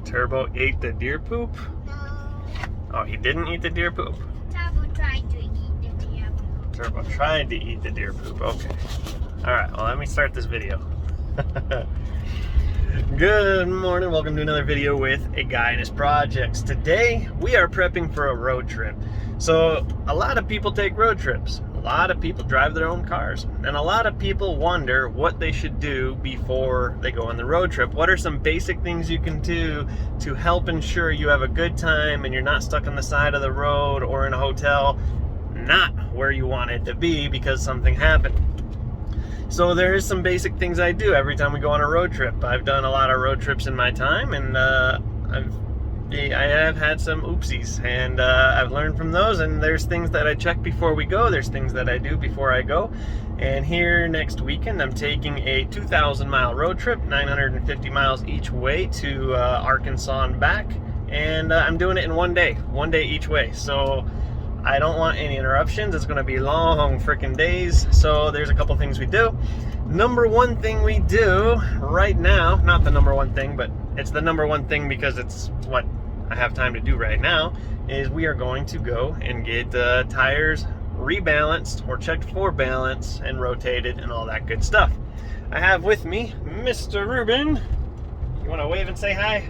Turbo ate the deer poop? No. Oh, he didn't eat the deer poop? Turbo tried to eat the deer poop. Turbo tried to eat the deer poop. Okay. Alright, well, let me start this video. Good morning. Welcome to another video with a guy and his projects. Today, we are prepping for a road trip. So, a lot of people take road trips. A lot of people drive their own cars. And a lot of people wonder what they should do before they go on the road trip. What are some basic things you can do to help ensure you have a good time and you're not stuck on the side of the road or in a hotel, not where you wanted to be because something happened. So there is some basic things I do every time we go on a road trip. I've done a lot of road trips in my time, and I have had some oopsies, and I've learned from those. And there's things that I check before we go. There's things that I do before I go. And here next weekend, I'm taking a 2,000-mile road trip, 950 miles each way to Arkansas and back. And I'm doing it in one day each way. So I don't want any interruptions. It's going to be long freaking days. So there's a couple things we do. Number one thing we do right now, not the number one thing, but it's the number one thing because it's what I have time to do right now, is we are going to go and get tires rebalanced or checked for balance and rotated and all that good stuff. I have with me Mr. Ruben. You want to wave and say hi?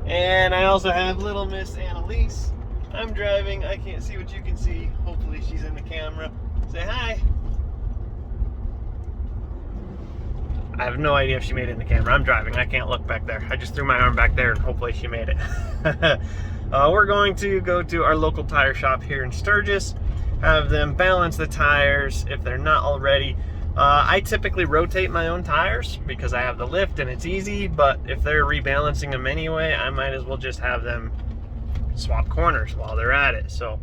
And I also have little Miss Annalise. I'm driving. I can't see what you can see. Hopefully she's in the camera. Say hi. I have no idea if she made it in the camera. I'm driving. I can't look back there. I just threw my arm back there and hopefully she made it. We're going to go to our local tire shop here in Sturgis, have them balance the tires if they're not already. I typically rotate my own tires because I have the lift and it's easy, but if they're rebalancing them anyway, I might as well just have them swap corners while they're at it. So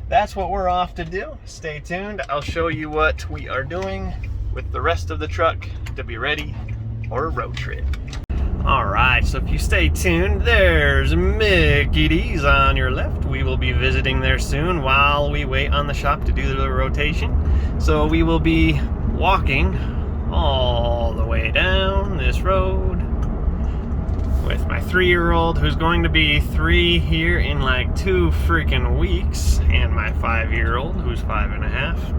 that's what we're off to do. Stay tuned. I'll show you what we are doing with the rest of the truck to be ready for a road trip. All right, so if you stay tuned, there's Mickey D's on your left. We will be visiting there soon while we wait on the shop to do the rotation. So we will be walking all the way down this road with my 3-year-old, who's going to be 3 here in like 2 freaking weeks, and my 5-year-old, who's 5.5.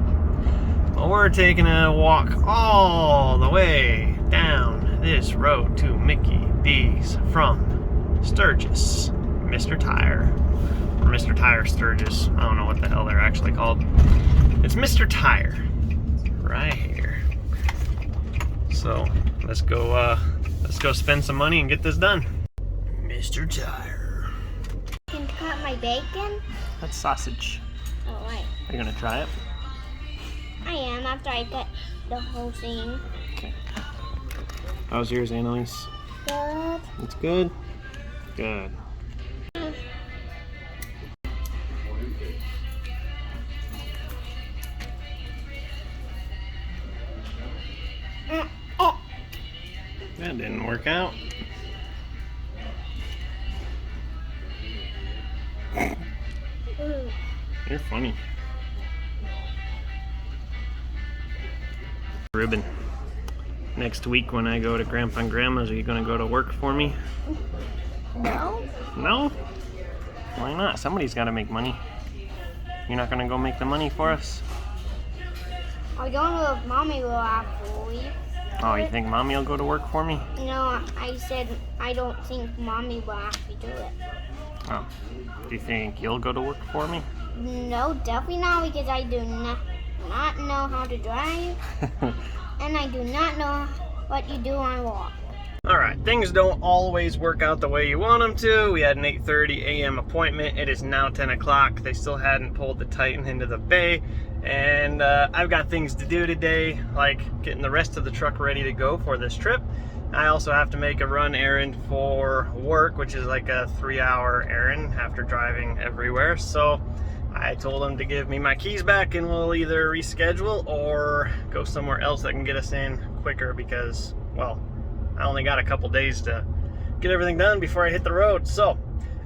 Well, we're taking a walk all the way down this road to Mickey D's from Sturgis, Mr. Tire, or Mr. Tire Sturgis. I don't know what the hell they're actually called. It's Mr. Tire right here. So let's go spend some money and get this done. Mr. Tire. Can you cut my bacon? That's sausage. Oh, right. Are you gonna try it? I am after I cut the whole thing. Okay. How's yours, Annalise? Good. It's good? Good. That didn't work out. You're funny. Ruben, next week when I go to Grandpa and Grandma's, are you going to go to work for me? No. No? Why not? Somebody's got to make money. You're not going to go make the money for us? I don't know if Mommy will actually. Oh, you think Mommy will go to work for me? No, I said I don't think Mommy will actually do it. Oh. Do you think you'll go to work for me? No, definitely not, because I do not know how to drive. And I do not know what you do on walk. Alright, things don't always work out the way you want them to. We had an 8:30 a.m. appointment. It is now 10 o'clock. They still hadn't pulled the Titan into the bay. And I've got things to do today, like getting the rest of the truck ready to go for this trip. I also have to make a run errand for work, which is like a 3-hour errand after driving everywhere. So I told them to give me my keys back and we'll either reschedule or go somewhere else that can get us in quicker because, well, I only got a couple days to get everything done before I hit the road. So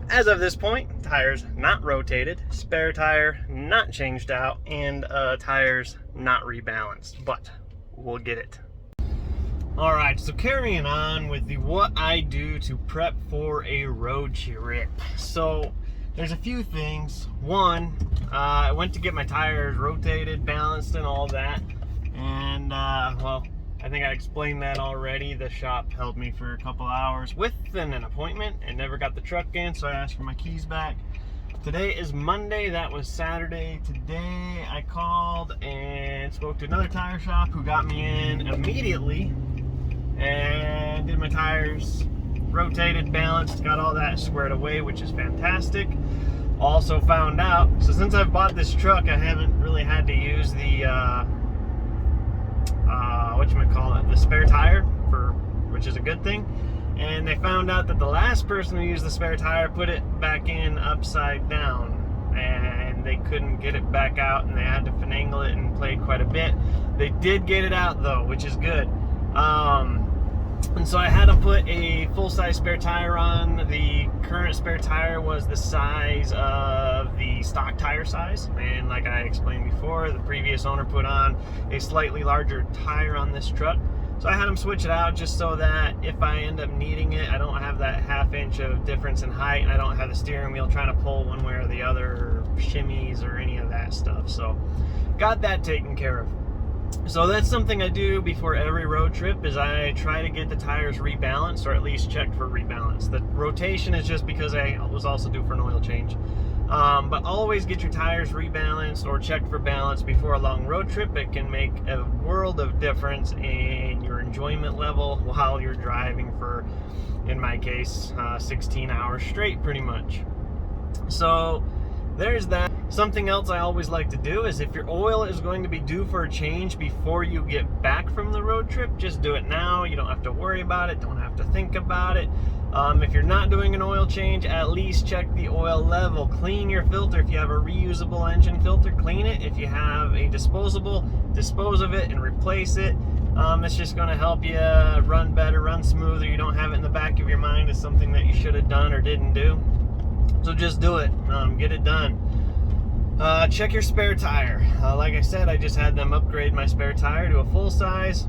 as of this point, tires not rotated, spare tire not changed out, and tires not rebalanced, but we'll get it. All right, so carrying on with the what I do to prep for a road trip. So there's a few things. One, I went to get my tires rotated, balanced, and all that. And well, I think I explained that already. The shop held me for a couple hours within an appointment and never got the truck in, so I asked for my keys back. Today is Monday, that was Saturday. Today I called and spoke to another tire shop who got me in immediately and did my tires, rotated, balanced, got all that squared away, which is fantastic. Also found out, so since I've bought this truck, I haven't really had to use the the spare tire, which is a good thing. And they found out that the last person who used the spare tire put it back in upside down, and they couldn't get it back out, and they had to finagle it and played quite a bit. They did get it out though, which is good. And so I had to put a full-size spare tire on. The current spare tire was the size of the stock tire size, and like I explained before, the previous owner put on a slightly larger tire on this truck. So I had them switch it out just so that if I end up needing it, I don't have that half-inch of difference in height, and I don't have the steering wheel trying to pull one way or the other, or shimmies or any of that stuff. So got that taken care of. So that's something I do before every road trip, is I try to get the tires rebalanced, or at least checked for rebalance. The rotation is just because I was also due for an oil change. But always get your tires rebalanced or checked for balance before a long road trip. It can make a world of difference in your enjoyment level while you're driving for, in my case, 16 hours straight pretty much. So there's that. Something else I always like to do is if your oil is going to be due for a change before you get back from the road trip, just do it now. You don't have to worry about it, don't have to think about it. If you're not doing an oil change, at least check the oil level. Clean your filter. If you have a reusable engine filter, clean it. If you have a disposable, dispose of it and replace it. It's just going to help you run better, run smoother. You don't have it in the back of your mind as something that you should have done or didn't do. So just do it. Get it done. Check your spare tire. Like I said, I just had them upgrade my spare tire to a full size.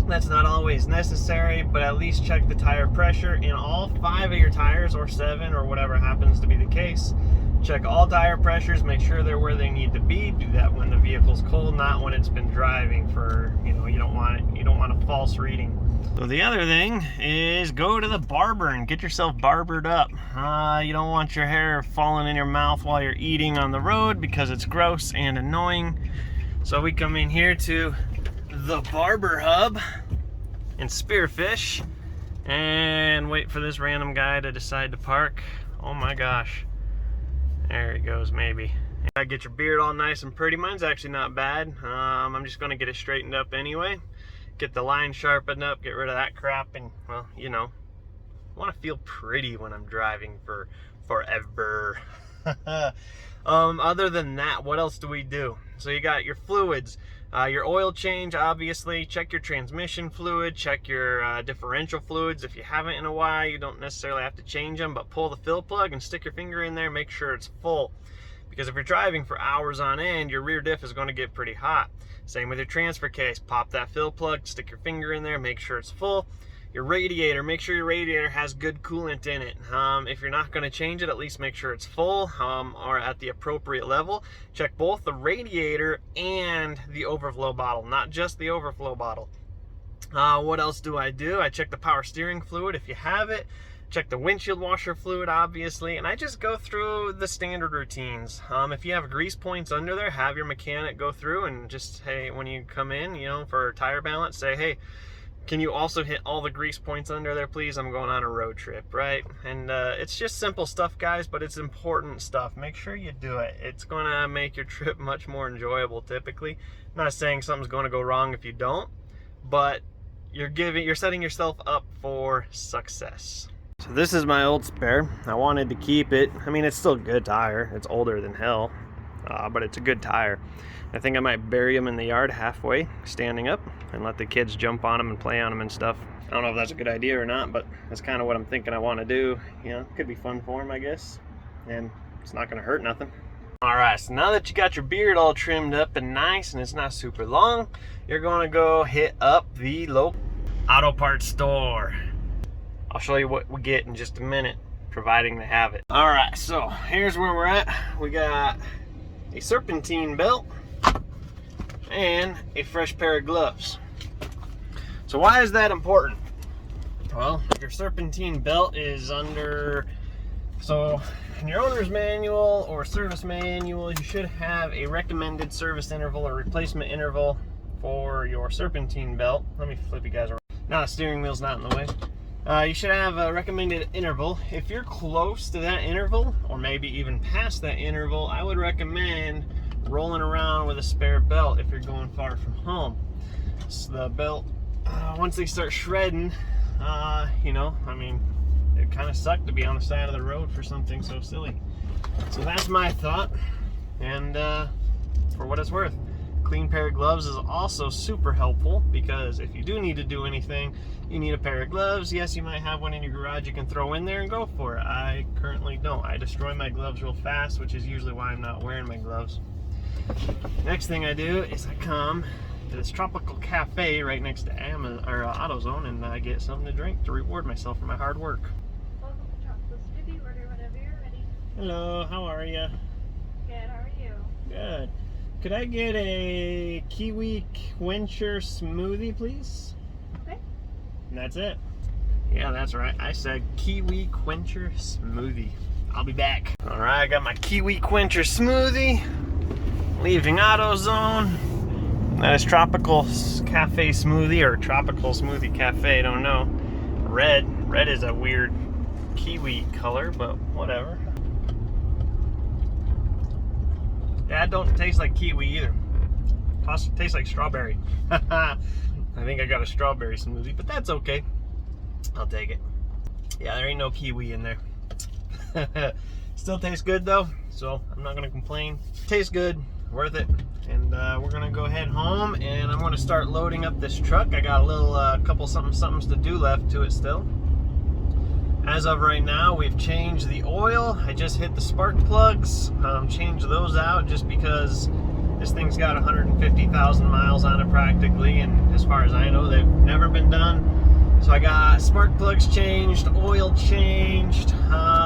That's not always necessary, but at least check the tire pressure in all 5 of your tires, or 7, or whatever happens to be the case. Check all tire pressures, make sure they're where they need to be. Do that when the vehicle's cold, not when it's been driving for, you don't want a false reading. So the other thing is go to the barber and get yourself barbered up. You don't want your hair falling in your mouth while you're eating on the road because it's gross and annoying. So we come in here to the barber hub in Spearfish and wait for this random guy to decide to park. Oh my gosh. There he goes, maybe. I get your beard all nice and pretty. Mine's actually not bad. I'm just gonna get it straightened up anyway. Get the line sharpened up, get rid of that crap, and well, I want to feel pretty when I'm driving for forever. Other than that, what else do we do? So you got your fluids, your oil change, obviously. Check your transmission fluid, check your differential fluids. If you haven't in a while, you don't necessarily have to change them, but pull the fill plug and stick your finger in there, make sure it's full. Because if you're driving for hours on end, your rear diff is going to get pretty hot. Same with your transfer case. Pop that fill plug, stick your finger in there, make sure it's full. Your radiator, make sure your radiator has good coolant in it. If you're not going to change it, at least make sure it's full or at the appropriate level. Check both the radiator and the overflow bottle, not just the overflow bottle. What else do? I check the power steering fluid if you have it. Check the windshield washer fluid, obviously, and I just go through the standard routines. If you have grease points under there, have your mechanic go through and just, hey, when you come in, for tire balance, say, hey, can you also hit all the grease points under there, please? I'm going on a road trip, right? And it's just simple stuff, guys, but it's important stuff. Make sure you do it. It's going to make your trip much more enjoyable, typically. I'm not saying something's going to go wrong if you don't, but you're setting yourself up for success. So this is my old spare. I wanted to keep it. I mean, it's still a good tire. It's older than hell, but it's a good tire. I think I might bury them in the yard halfway, standing up, and let the kids jump on them and play on them and stuff. I don't know if that's a good idea or not, but that's kind of what I'm thinking I want to do. It could be fun for them, I guess, and it's not going to hurt nothing. All right, so now that you got your beard all trimmed up and nice and it's not super long, you're going to go hit up the local. auto parts store. I'll show you what we get in just a minute, providing they have it. All right, so here's where we're at. We got a serpentine belt and a fresh pair of gloves. So why is that important? Well, your serpentine belt is under, so in your owner's manual or service manual, you should have a recommended service interval or replacement interval for your serpentine belt. Let me flip you guys around. Now the steering wheel's not in the way. You should have a recommended interval. If you're close to that interval, or maybe even past that interval, I would recommend rolling around with a spare belt if you're going far from home. So the belt, once they start shredding, you know, I mean, it kind of sucked to be on the side of the road for something so silly. So that's my thought, and for what it's worth, clean pair of gloves is also super helpful, because if you do need to do anything, you need a pair of gloves. Yes, you might have one in your garage you can throw in there and go for it. I currently don't. I destroy my gloves real fast, which is usually why I'm not wearing my gloves. Next thing I do is I come to this tropical cafe right next to AutoZone, and I get something to drink to reward myself for my hard work. Welcome to Tropical Smoothie. Order whenever you're ready. Hello, how are you? Good, how are you? Good. Could I get a kiwi quencher smoothie, please? Okay. And that's it. Yeah, that's right. I said kiwi quencher smoothie. I'll be back. All right, I got my kiwi quencher smoothie. Leaving AutoZone. That is Tropical Cafe Smoothie, or Tropical Smoothie Cafe, I don't know. Red. Red is a weird kiwi color, but whatever. That don't taste like kiwi either. Tastes like strawberry. I think I got a strawberry smoothie, but that's okay. I'll take it. Yeah, there ain't no kiwi in there. Still tastes good though, so I'm not gonna complain. Tastes good, worth it. And we're gonna go head home, and I'm gonna start loading up this truck. I got a little couple somethings to do left to it still. As of right now, we've changed the oil. I just hit the spark plugs, changed those out just because this thing's got 150,000 miles on it practically, and as far as I know, they've never been done. So I got spark plugs changed, oil changed.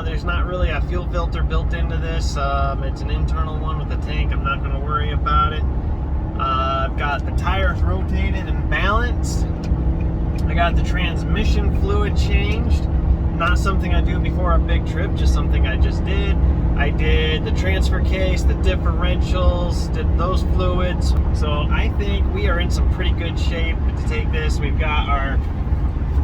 There's not really a fuel filter built into this. It's an internal one with a tank. I'm not gonna worry about it. I've got the tires rotated and balanced. I got the transmission fluid changed. Not something I do before a big trip, just something I just did. I did the transfer case, the differentials, did those fluids. So I think we are in some pretty good shape to take this. We've got our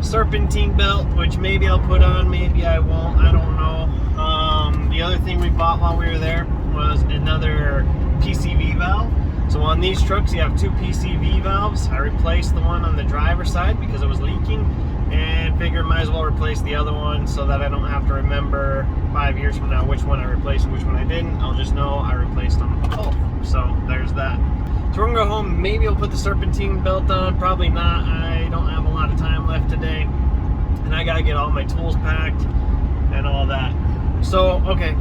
serpentine belt, which maybe I'll put on, maybe I won't, I don't know. The other thing we bought while we were there was another PCV valve. So on these trucks you have two PCV valves. I replaced the one on the driver's side because it was leaking, and figured might as well replace the other one so that I don't have to remember 5 years from now which one I replaced and which one I didn't. I'll just know I replaced them both. So there's that. So we're gonna go home. Maybe I'll put the serpentine belt on, probably not. I don't have a lot of time left today, and I gotta get all my tools packed and all that. So, okay.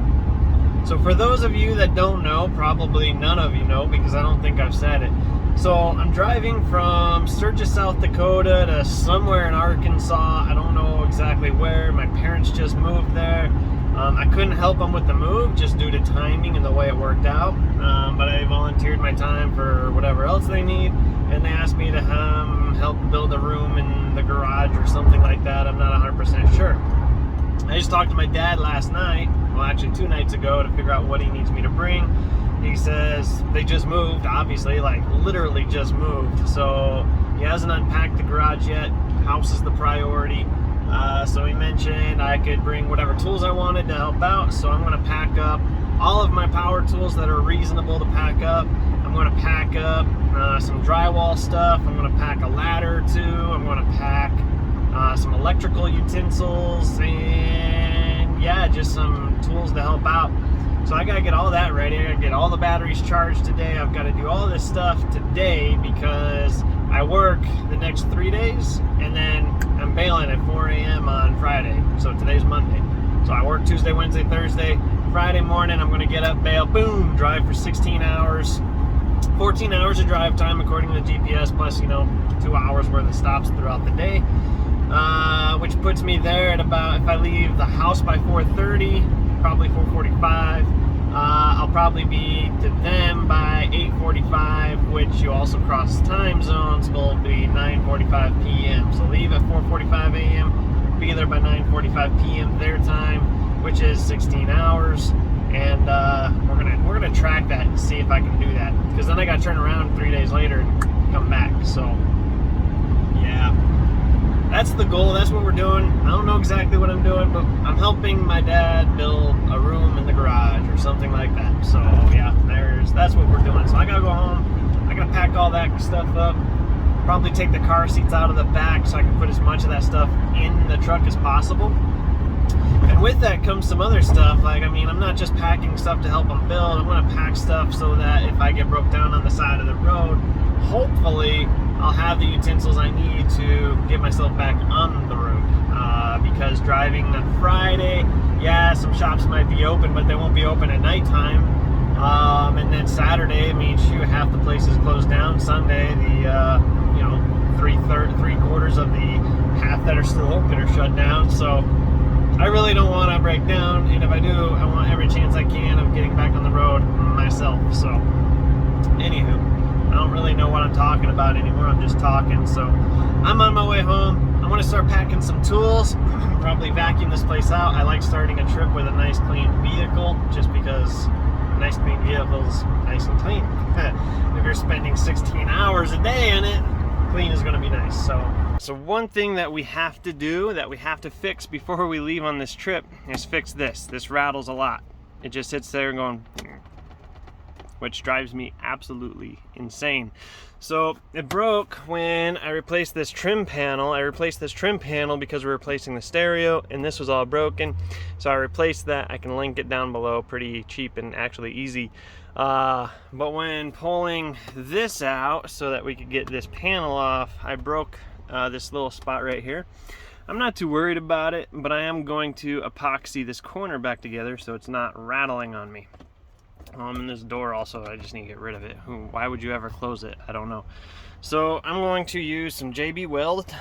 So for those of you that don't know, probably none of you know because I don't think I've said it. So I'm driving from Sturgis, South Dakota to somewhere in Arkansas. I don't know exactly where. My parents just moved there. I couldn't help them with the move just due to timing and the way it worked out. But I volunteered my time for whatever else they need, and they asked me to help build a room in the garage or something like that. I'm not 100% sure. I just talked to my dad last night, well actually 2 nights ago, to figure out what he needs me to bring. He says they just moved, obviously, like literally just moved. So he hasn't unpacked the garage yet. House is the priority. So he mentioned I could bring whatever tools I wanted to help out. So I'm gonna pack up all of my power tools that are reasonable to pack up. I'm gonna pack up some drywall stuff. I'm gonna pack a ladder or two. I'm gonna pack some electrical utensils, and yeah, just some tools to help out. So I gotta get all that ready. I gotta get all the batteries charged today. I've gotta do all this stuff today because I work the next 3 days, and then I'm bailing at 4 a.m. on Friday. So today's Monday. So I work Tuesday, Wednesday, Thursday. Friday morning I'm gonna get up, bail, boom, drive for 16 hours, 14 hours of drive time according to the GPS, plus, you know, 2 hours worth of stops throughout the day, which puts me there at about, if I leave the house by 4:30, probably 4:45, I'll probably be to them by 8:45, which you also cross time zones, will be 9:45 p.m. So leave at 4:45 a.m., be there by 9:45 p.m. their time, which is 16 hours. And we're gonna track that and see if I can do that, because then I got to turn around 3 days later and come back. So yeah, that's the goal. That's what we're doing. I don't know exactly what I'm doing, but I'm helping my dad build a room in the garage or something like that. So yeah, that's what we're doing. So I gotta go home. I gotta pack all that stuff up. Probably take the car seats out of the back so I can put as much of that stuff in the truck as possible. And with that comes some other stuff. Like, I mean, I'm not just packing stuff to help them build. I'm going to pack stuff so that if I get broke down on the side of the road, hopefully I'll have the utensils I need to get myself back on the road. Because driving on Friday, yeah, some shops might be open, but they won't be open at nighttime. And then Saturday, I mean, shoot, half the place is closed down. Sunday, the you know, three quarters of the half that are still open are shut down. So I really don't want to break down, and if I do, I want every chance I can of getting back on the road myself. So anywho, I don't really know what I'm talking about anymore. I'm just talking. So I'm on my way home. I want to start packing some tools, probably vacuum this place out. I like starting a trip with a nice clean vehicle, just because a nice clean vehicle is nice and clean. If you're spending 16 hours a day in it, clean is going to be nice. So one thing that we have to do, that we have to fix before we leave on this trip, is fix this. This rattles a lot. It just sits there going, which drives me absolutely insane. So it broke when I replaced this trim panel. I replaced this trim panel because we're replacing the stereo, and this was all broken. So I replaced that. I can link it down below, pretty cheap and actually easy. But when pulling this out so that we could get this panel off, I broke this little spot right here. I'm not too worried about it, but I am going to epoxy this corner back together so it's not rattling on me. And this door also, I just need to get rid of it. Why would you ever close it? I don't know. So I'm going to use some JB Weld.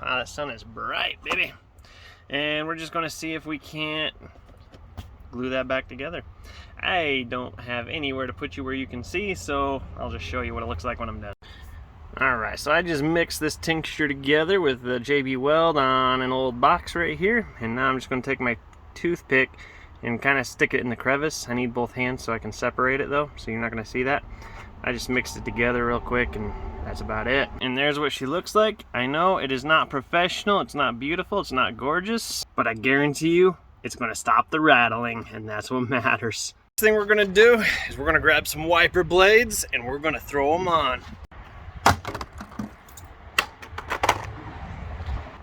The sun is bright, baby. And we're just going to see if we can't glue that back together. I don't have anywhere to put you where you can see, so I'll just show you what it looks like when I'm done. Alright, so I just mixed this tincture together with the JB Weld on an old box right here, and now I'm just going to take my toothpick and kind of stick it in the crevice. I need both hands so I can separate it though, so you're not going to see that. I just mixed it together real quick, and that's about it. And there's what she looks like. I know it is not professional, it's not beautiful, it's not gorgeous, but I guarantee you it's going to stop the rattling, and that's what matters. Next thing we're going to do is we're going to grab some wiper blades and we're going to throw them on.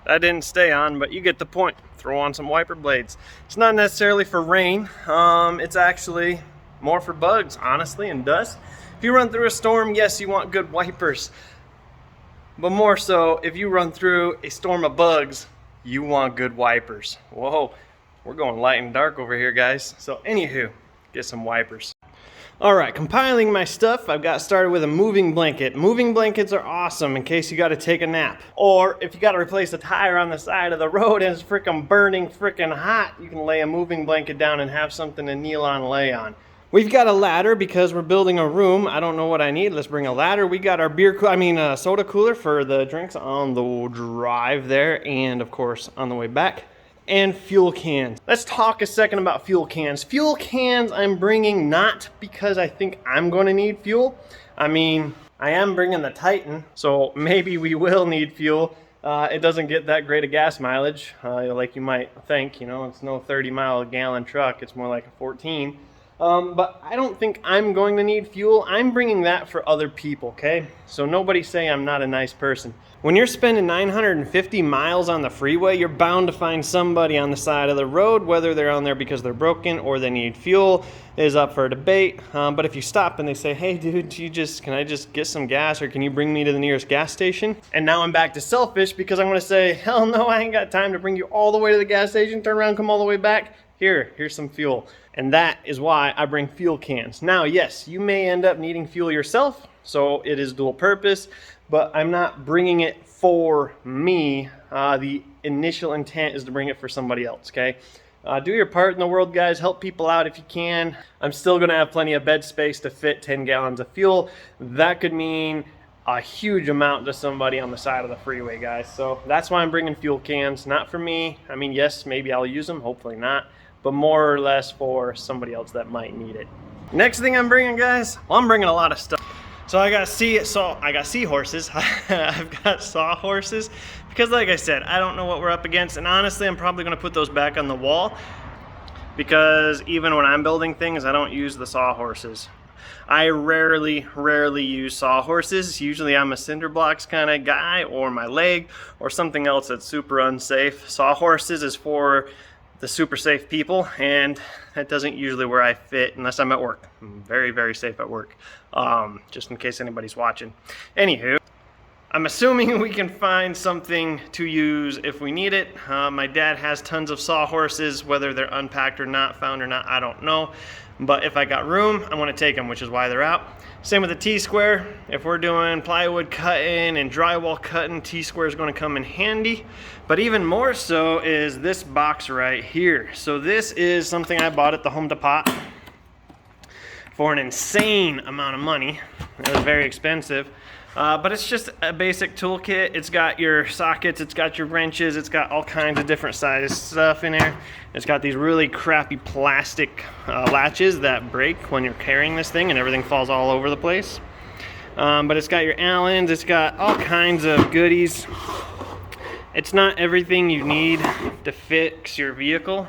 That didn't stay on, but you get the point. Throw on some wiper blades. It's not necessarily for rain. It's actually more for bugs, honestly, and dust. If you run through a storm, yes, you want good wipers. But more so, if you run through a storm of bugs, you want good wipers. Whoa, we're going light and dark over here, guys. So anywho, get some wipers. Alright, compiling my stuff, I've got started with a moving blanket. Moving blankets are awesome in case you got to take a nap. Or if you got to replace a tire on the side of the road and it's freaking burning freaking hot, you can lay a moving blanket down and have something to kneel on, lay on. We've got a ladder because we're building a room. I don't know what I need. Let's bring a ladder. We got our soda cooler for the drinks on the drive there, and of course on the way back. And fuel cans. Let's talk a second about fuel cans. Fuel cans I'm bringing not because I think I'm going to need fuel. I mean, I am bringing the Titan, so maybe we will need fuel. It doesn't get that great a gas mileage, like you might think. You know, it's no 30-mile-a-gallon truck. It's more like a 14. But I don't think I'm going to need fuel. I'm bringing that for other people, okay? So nobody say I'm not a nice person. When you're spending 950 miles on the freeway, you're bound to find somebody on the side of the road, whether they're on there because they're broken or they need fuel is up for debate. But if you stop and they say, hey dude, can I just get some gas, or can you bring me to the nearest gas station? And now I'm back to selfish because I'm gonna say, hell no, I ain't got time to bring you all the way to the gas station, turn around, come all the way back. here's some fuel. And that is why I bring fuel cans. Now, yes, you may end up needing fuel yourself, so it is dual purpose, but I'm not bringing it for me. The initial intent is to bring it for somebody else, okay? Do your part in the world, guys. Help people out if you can. I'm still gonna have plenty of bed space to fit 10 gallons of fuel. That could mean a huge amount to somebody on the side of the freeway, guys. So that's why I'm bringing fuel cans, not for me. I mean, yes, maybe I'll use them, hopefully not, but more or less for somebody else that might need it. Next thing I'm bringing, guys, well, I'm bringing a lot of stuff. So I got seahorses. I've got sawhorses because, like I said, I don't know what we're up against, and honestly, I'm probably gonna put those back on the wall because even when I'm building things, I don't use the sawhorses. I rarely use sawhorses. Usually I'm a cinder blocks kind of guy, or my leg, or something else that's super unsafe. Sawhorses is for the super safe people, and that doesn't usually where I fit unless I'm at work. I'm very safe at work, just in case anybody's watching. Anywho, I'm assuming we can find something to use if we need it. My dad has tons of sawhorses, whether they're unpacked or not, found or not, I don't know. But if I got room, I want to take them, which is why they're out. Same with the T-square. If we're doing plywood cutting and drywall cutting, T-square is going to come in handy. But even more so is this box right here. So this is something I bought at the Home Depot for an insane amount of money. It was very expensive. But it's just a basic toolkit. It's got your sockets, it's got your wrenches, it's got all kinds of different size stuff in there. It's got these really crappy plastic latches that break when you're carrying this thing and everything falls all over the place. But it's got your Allens, it's got all kinds of goodies. It's not everything you need to fix your vehicle,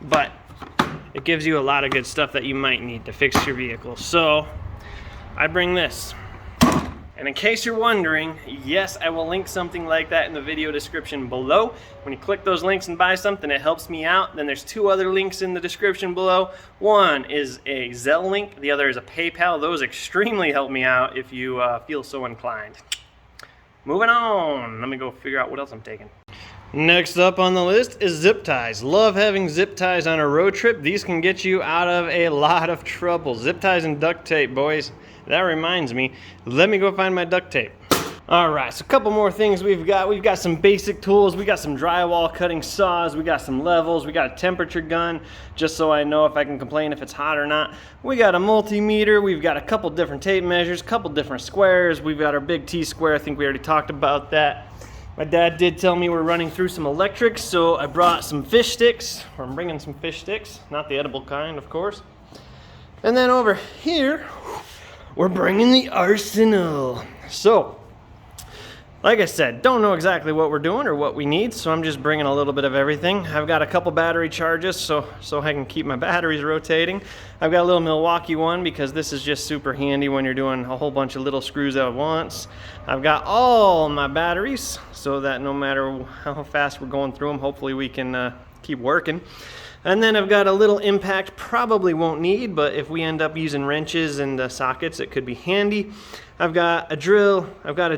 but it gives you a lot of good stuff that you might need to fix your vehicle. So I bring this. And in case you're wondering, yes, I will link something like that in the video description below. When you click those links and buy something, it helps me out. Then there's two other links in the description below. One is a Zelle link, the other is a PayPal. Those extremely help me out if you feel so inclined. Moving on, let me go figure out what else I'm taking. Next up on the list is zip ties. Love having zip ties on a road trip. These can get you out of a lot of trouble. Zip ties and duct tape, boys. That reminds me, let me go find my duct tape. All right, so a couple more things we've got. We've got some basic tools. We got some drywall cutting saws. We got some levels. We got a temperature gun, just so I know if I can complain if it's hot or not. We got a multimeter. We've got a couple different tape measures, a couple different squares. We've got our big T-square. I think we already talked about that. My dad did tell me we're running through some electrics, so I brought some fish sticks. Or I'm bringing some fish sticks, not the edible kind, of course. And then over here, we're bringing the arsenal. So, like I said, don't know exactly what we're doing or what we need, so I'm just bringing a little bit of everything. I've got a couple battery charges so I can keep my batteries rotating. I've got a little Milwaukee one because this is just super handy when you're doing a whole bunch of little screws at once. I've got all my batteries so that no matter how fast we're going through them, hopefully we can keep working. And then I've got a little impact, probably won't need, but if we end up using wrenches and sockets, it could be handy. I've got a drill, I've got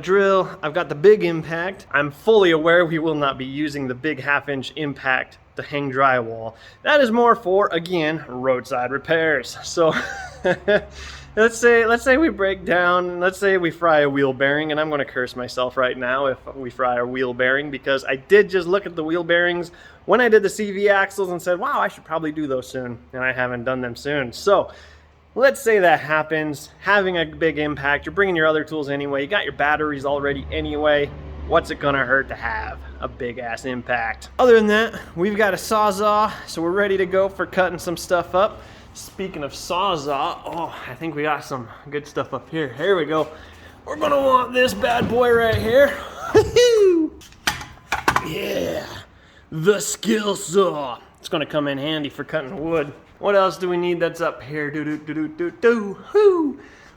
the big impact. I'm fully aware we will not be using the big 1/2-inch impact to hang drywall. That is more for, again, roadside repairs. So let's say we break down, let's say we fry a wheel bearing, and I'm gonna curse myself right now if we fry a wheel bearing, because I did just look at the wheel bearings when I did the CV axles and said, wow, I should probably do those soon, and I haven't done them soon. So let's say that happens, having a big impact, you're bringing your other tools anyway, you got your batteries already anyway, what's it gonna hurt to have a big ass impact? Other than that, we've got a Sawzall, so we're ready to go for cutting some stuff up. Speaking of Sawzall, oh, I think we got some good stuff up here. Here we go. We're gonna want this bad boy right here. Yeah, the skill saw. It's gonna come in handy for cutting wood. What else do we need that's up here?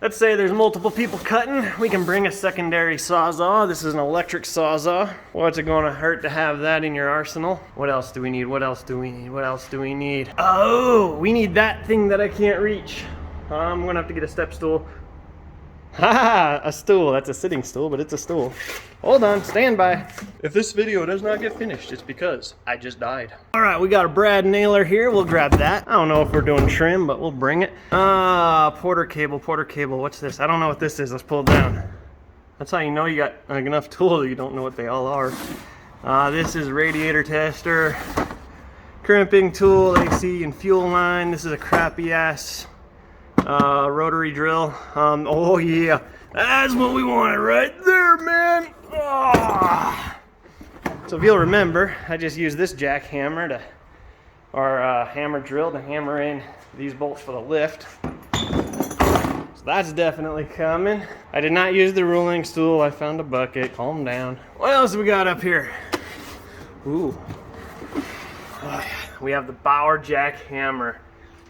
Let's say there's multiple people cutting. We can bring a secondary Sawzall. This is an electric Sawzall. What's it gonna hurt to have that in your arsenal? What else do we need? What else do we need? What else do we need? Oh, we need that thing that I can't reach. I'm gonna have to get a step stool. Ha! A stool. That's a sitting stool, but it's a stool. Hold on, stand by. If this video does not get finished, it's because I just died. All right, we got a brad nailer here. We'll grab that. I don't know if we're doing trim, but we'll bring it. Porter cable. What's this? I don't know what this is. Let's pull it down. That's how you know you got like enough tools. You don't know what they all are. This is radiator tester, crimping tool, AC and fuel line. This is a crappy ass rotary drill. Oh yeah, that's what we wanted right there, man. Oh. So if you'll remember, I just used this jackhammer to, or hammer drill to hammer in these bolts for the lift. So that's definitely coming. I did not use the ruling stool. I found a bucket. Calm down. What else we got up here? Ooh. Oh, yeah. We have the Bauer jackhammer.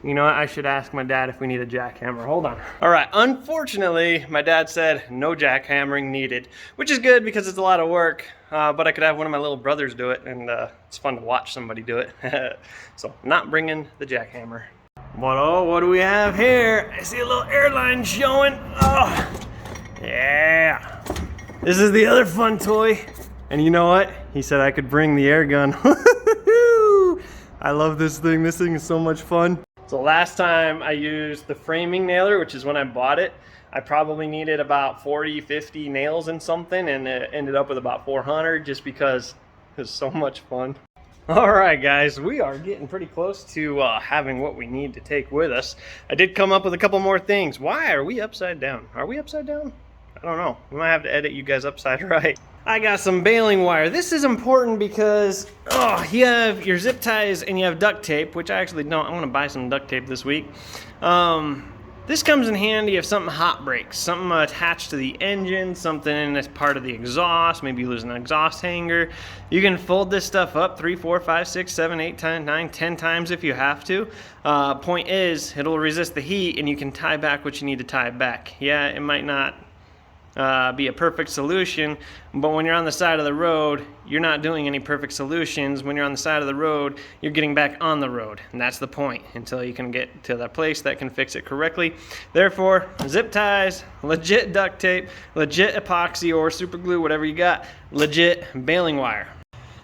You know what? I should ask my dad if we need a jackhammer. Hold on. All right. Unfortunately, my dad said no jackhammering needed, which is good because it's a lot of work. But I could have one of my little brothers do it, and it's fun to watch somebody do it. So, not bringing the jackhammer. But oh, what do we have here? I see a little airline showing. Oh, yeah. This is the other fun toy. And you know what? He said I could bring the air gun. I love this thing. This thing is so much fun. So last time I used the framing nailer, which is when I bought it, I probably needed about 40, 50 nails and something, and it ended up with about 400 just because it was so much fun. All right, guys, we are getting pretty close to having what we need to take with us. I did come up with a couple more things. Why are we upside down? Are we upside down? I don't know. We might have to edit you guys upside right. I got some baling wire. This is important because, you have your zip ties and you have duct tape, which I actually don't. I'm gonna buy some duct tape this week. This comes in handy if something hot breaks, something attached to the engine, something that's part of the exhaust, maybe you lose an exhaust hanger. You can fold this stuff up 3, 4, 5, 6, 7, 8, 10, 9, 10 times if you have to. Point is, it'll resist the heat and you can tie back what you need to tie back. Yeah, it might not be a perfect solution, but when you're on the side of the road, you're not doing any perfect solutions. When you're on the side of the road, you're getting back on the road, and that's the point, until you can get to that place that can fix it correctly. Therefore, zip ties, legit duct tape, legit epoxy or super glue, whatever you got, legit baling wire.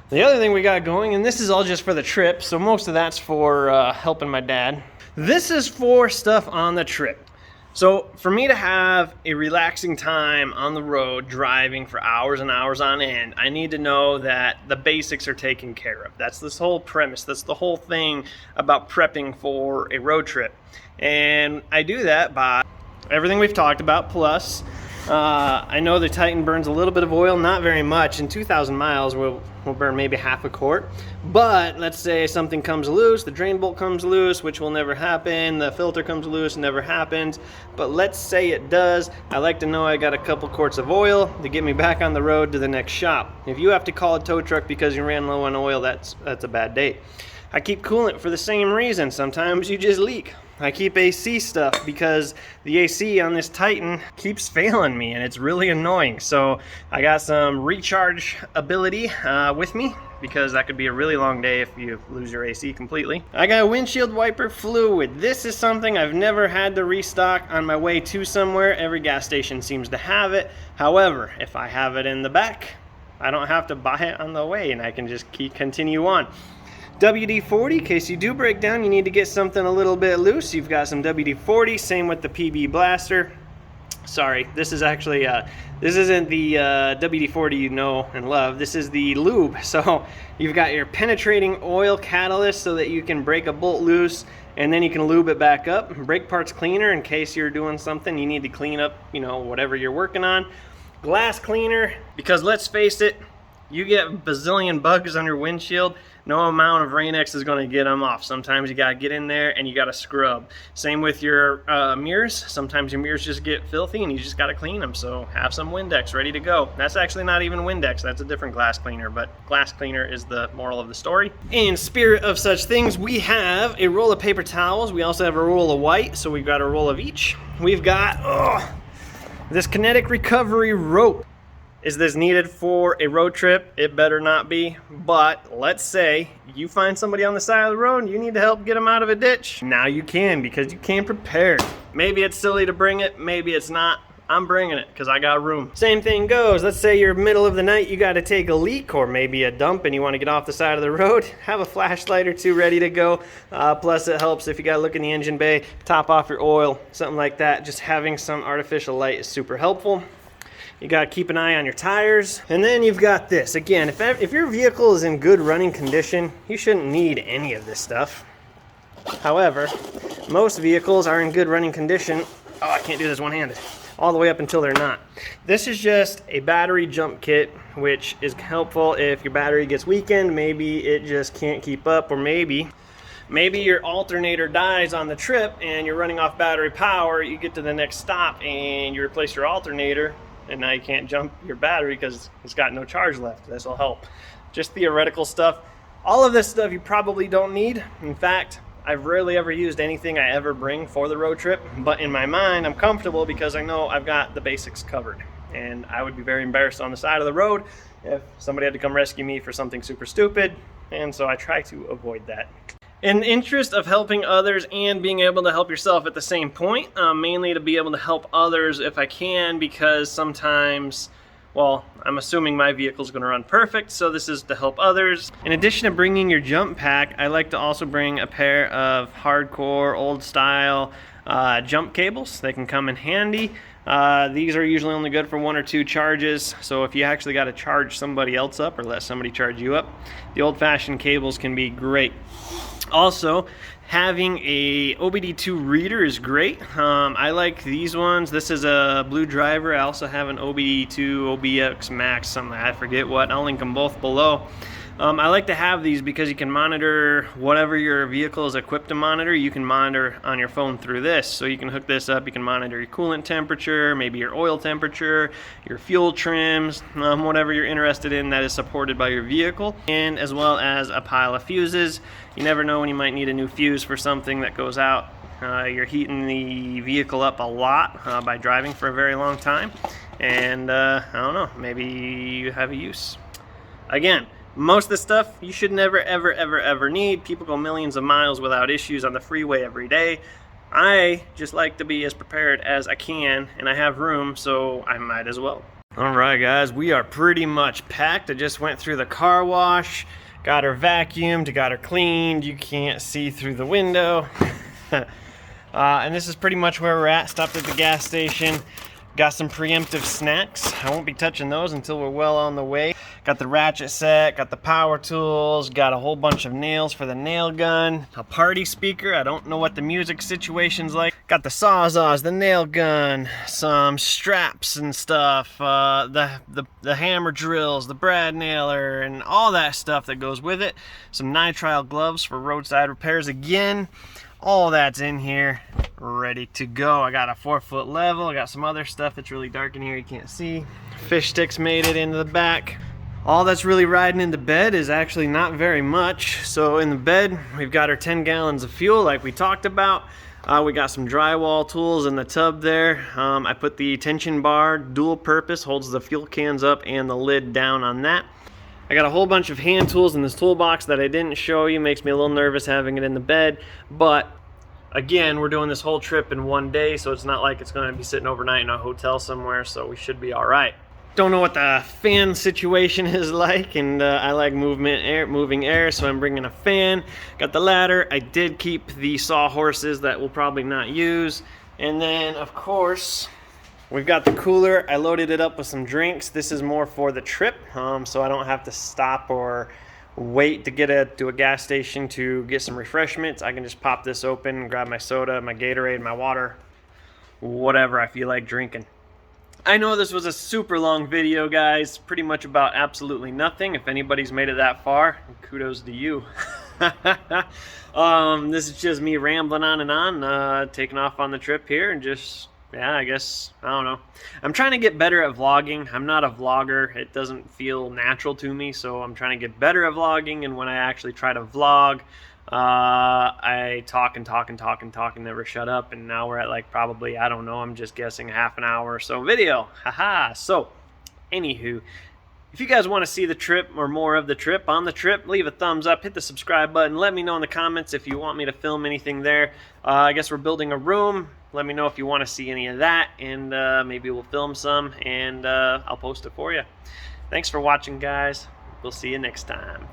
The other thing we got going, and this is all just for the trip, so most of that's for helping my dad. This is for stuff on the trip. So for me to have a relaxing time on the road driving for hours and hours on end, I need to know that the basics are taken care of. That's this whole premise. That's the whole thing about prepping for a road trip. And I do that by everything we've talked about, plus I know the Titan burns a little bit of oil, not very much. In 2,000 miles, we'll burn maybe half a quart. But let's say something comes loose, the drain bolt comes loose, which will never happen. The filter comes loose, never happens. But let's say it does. I like to know I got a couple quarts of oil to get me back on the road to the next shop. If you have to call a tow truck because you ran low on oil, that's a bad day. I keep coolant for the same reason. Sometimes you just leak. I keep AC stuff because the AC on this Titan keeps failing me and it's really annoying. So I got some recharge ability with me because that could be a really long day if you lose your AC completely. I got windshield wiper fluid. This is something I've never had to restock on my way to somewhere. Every gas station seems to have it. However, if I have it in the back, I don't have to buy it on the way and I can just continue on. WD-40, in case you do break down, you need to get something a little bit loose. You've got some WD-40, same with the PB Blaster. Sorry, this is actually, this isn't the WD-40 you know and love. This is the lube. So you've got your penetrating oil catalyst so that you can break a bolt loose and then you can lube it back up. Brake parts cleaner in case you're doing something you need to clean up, you know, whatever you're working on. Glass cleaner, because let's face it, you get a bazillion bugs on your windshield, no amount of Rain-X is going to get them off. Sometimes you got to get in there and you got to scrub. Same with your mirrors. Sometimes your mirrors just get filthy and you just got to clean them. So have some Windex ready to go. That's actually not even Windex. That's a different glass cleaner, but glass cleaner is the moral of the story. In spirit of such things, we have a roll of paper towels. We also have a roll of white, so we've got a roll of each. We've got this kinetic recovery rope. Is this needed for a road trip? It better not be. But let's say you find somebody on the side of the road and you need to help get them out of a ditch. Now you can, because you came prepared. Maybe it's silly to bring it, maybe it's not. I'm bringing it because I got room. Same thing goes. Let's say you're middle of the night, you got to take a leak or maybe a dump and you want to get off the side of the road. Have a flashlight or two ready to go. Plus it helps if you got to look in the engine bay, top off your oil, something like that. Just having some artificial light is super helpful. You got to keep an eye on your tires. And then you've got this. Again, if your vehicle is in good running condition, you shouldn't need any of this stuff. However, most vehicles are in good running condition. Oh, I can't do this one-handed. All the way up until they're not. This is just a battery jump kit, which is helpful if your battery gets weakened, maybe it just can't keep up, or maybe your alternator dies on the trip and you're running off battery power, you get to the next stop and you replace your alternator, and now you can't jump your battery because it's got no charge left. This will help. Just theoretical stuff. All of this stuff you probably don't need. In fact, I've rarely ever used anything I ever bring for the road trip, but in my mind, I'm comfortable because I know I've got the basics covered. And I would be very embarrassed on the side of the road if somebody had to come rescue me for something super stupid, and so I try to avoid that. In the interest of helping others and being able to help yourself at the same point, mainly to be able to help others if I can, because sometimes, well, I'm assuming my vehicle is going to run perfect, so this is to help others. In addition to bringing your jump pack, I like to also bring a pair of hardcore, old style jump cables. They can come in handy. These are usually only good for 1 or 2 charges, so if you actually got to charge somebody else up or let somebody charge you up, the old-fashioned cables can be great. Also, having a Obd2 Reader is great. I like these ones. This is a blue driver. I also have an Obd2 OBX Max, something I forget what. I'll link them both below. I like to have these because you can monitor whatever your vehicle is equipped to monitor. You can monitor on your phone through this. So you can hook this up, you can monitor your coolant temperature, maybe your oil temperature, your fuel trims, whatever you're interested in that is supported by your vehicle, and as well as a pile of fuses. You never know when you might need a new fuse for something that goes out. You're heating the vehicle up a lot by driving for a very long time, and I don't know, maybe you have a use. Again, most of the stuff you should never, ever, ever, ever need. People go millions of miles without issues on the freeway every day. I just like to be as prepared as I can, and I have room, so I might as well. All right, guys, we are pretty much packed. I just went through the car wash, got her vacuumed, got her cleaned. You can't see through the window. And this is pretty much where we're at. Stopped at the gas station. Got some preemptive snacks. I won't be touching those until we're well on the way. Got the ratchet set, got the power tools, got a whole bunch of nails for the nail gun, a party speaker. I don't know what the music situation's like. Got the sawzalls, the nail gun, some straps and stuff, the hammer drills, the brad nailer, and all that stuff that goes with it. Some nitrile gloves for roadside repairs again. All that's in here, ready to go. I got a 4-foot level. I got some other stuff that's really dark in here you can't see. Fish sticks made it into the back. All that's really riding into bed is actually not very much. So in the bed, we've got our 10 gallons of fuel like we talked about. We got some drywall tools in the tub there. I put the tension bar, dual purpose, holds the fuel cans up and the lid down on that. I got a whole bunch of hand tools in this toolbox that I didn't show you. Makes me a little nervous having it in the bed, but again, we're doing this whole trip in one day, so it's not like it's going to be sitting overnight in a hotel somewhere, so we should be all right. Don't know what the fan situation is like, and I like moving air, so I'm bringing a fan. Got the ladder. I did keep the sawhorses that we'll probably not use, and then of course we've got the cooler. I loaded it up with some drinks. This is more for the trip, so I don't have to stop or wait to get to a gas station to get some refreshments. I can just pop this open, grab my soda, my Gatorade, my water, whatever I feel like drinking. I know this was a super long video, guys, pretty much about absolutely nothing. If anybody's made it that far, kudos to you. This is just me rambling on and on, taking off on the trip here, and just, yeah, I guess, I don't know. I'm trying to get better at vlogging. I'm not a vlogger. It doesn't feel natural to me, so I'm trying to get better at vlogging, and when I actually try to vlog, I talk and talk and talk and talk and never shut up, and now we're at like probably, I don't know, I'm just guessing half an hour or so video. Haha. So, anywho, If you guys want to see the trip or more of the trip on the trip, leave a thumbs up, hit the subscribe button. Let me know in the comments if you want me to film anything there. I guess we're building a room. Let me know if you want to see any of that, and maybe we'll film some, and I'll post it for you. Thanks for watching, guys. We'll see you next time.